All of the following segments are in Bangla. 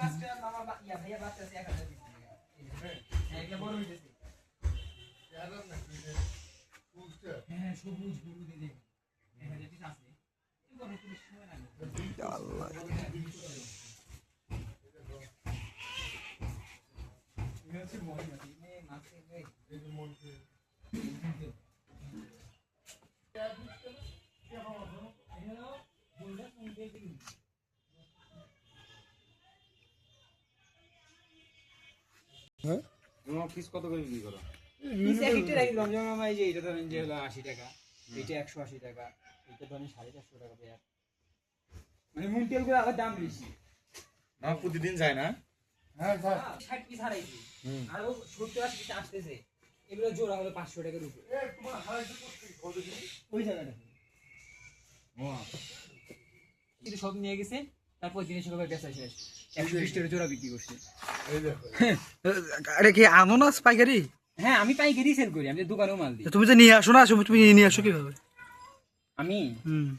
মাছটা মামা ইয়া ভাইয়া বাচ্চা আছে 1000 দিছি হ্যাঁ এটা বড় হইতেছে হ্যাঁ সবুজ হলুদ এই দেখেন 1000 পিস আছে এই বড় পুলিশ সময় লাগে আল্লাহ এটা হচ্ছে মরি মাছ এই মাছে এই মরছে হ্যাঁ তোমার পিস কত করে বিক্রি করো? পিস এক একটা রাখি রমজান মামা এই যে এটা ধরেন যে হলো 80 টাকা এটা 180 টাকা এটা ধরেন 450 টাকা পেয়ার মানে মুন্টেল গুলো আবার দাম বেশি না প্রতিদিন যায় না? হ্যাঁ স্যার 60 পিস হারাইছি আর ও 70 80 পিস আসতেছে এগুলো জোড়া হলো 500 টাকার উপরে এ তোমার হারাইতে করতে ওই জায়গাটা ও এটা সব নিয়ে গেছে তারপর জিনিস সবাই বেচা শেষ 120 টাকা জোড়া বিক্রি করছে এই দেখো আরে কি আনারস পাইকারি? হ্যাঁ আমি পাইকারি সেল করি আমি দোকানেও মাল দিই তুমি যে নিয়ে আসো না তুমি নিয়ে আসো কিভাবে? আমি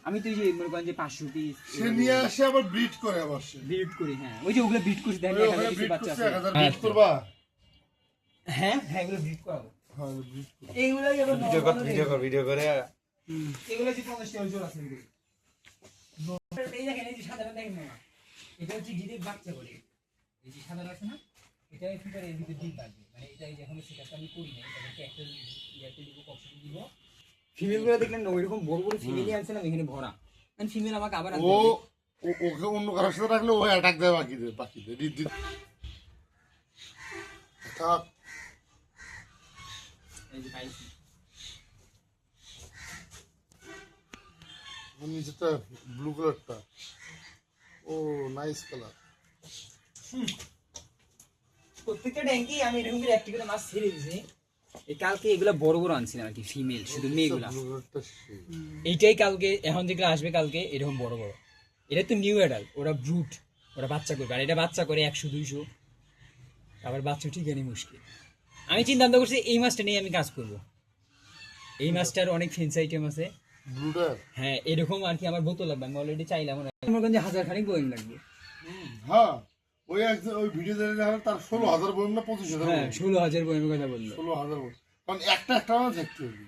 আমি তো এই যে মনে করেন যে 500 পিস সে নিয়ে আসে আবার ব্রিড করে আবার সে বিট করি হ্যাঁ ওই যে ওগুলো বিট করছি দেখেন ওখানে এখানে কিছু ব্রিড বাচ্চা করছে আছে 1000 ব্রিড করবা হ্যাঁ হ্যাঁ এগুলো বিট করাবো হ্যাঁ ব্রিড করবা এইগুলাই আবার ভিডিও করে এগুলো যে 50 টাকা জোড়া আছে এগুলো এই দেখেন এই যে সাদা দেখেন না এটা হচ্ছে গিরির বাচ্চা বলে এই যে সাদা আছে না এটা একটু করে এর ভিতরে ডিম লাগবে মানে এটা এই যে এখন সেটা আমি করি না এটাকে একটা ইয়াতে দিব কক্সিতে দিব ফিমেল গুলো দেখলেন না ওইরকম বড় বড় ফিমেলই আছে না এখানে ভরা এন্ড ফিমেল আমাকে আবার ও ওকে অন্য কারোর সাথে রাখলে ও অ্যাটাক দেয় পাখিদের থাক এই যে পাইছি নিচেটা ব্লু কালারটা ও নাইস কালার প্রত্যেকটা ট্যাঙ্কি আমি এরকম করে একটি করে মাছ ছেড়ে দিয়েছি এই কালকে এগুলা বড় বড় আনছিলাম আর কি ফিমেল শুধু মেয়েগুলা ব্লু কালারটা এইটাই কালকে এখন যেগুলো আসবে কালকে এরকম বড় বড় এটা তো নিউ অ্যাডাল্ট ওরা ব্রুট ওরা বাচ্চা করবে আর এটা বাচ্চা করে 100 200 আবার বাচ্চা ঠিক আনি মুশকিল আমি চিন্তা ভাবনা করছি এই মাছটা নিয়ে আমি কাজ করব এই মাছটার অনেক ফেন্সি আইটেম আছে ব্লুটার হ্যাঁ এরকম আর কি আমার বোতল লাগবে আমি অলরেডি চাইলাম আমার কাছে 1000 খানিক বইন লাগবে হ্যাঁ ওই একজন ওই ভিডিও দেখে দেখালো তার 16000 বই না 25000 হ্যাঁ 16000 বইনের কথা বললো 16000 বই কারণ একটা না দেখতে হবে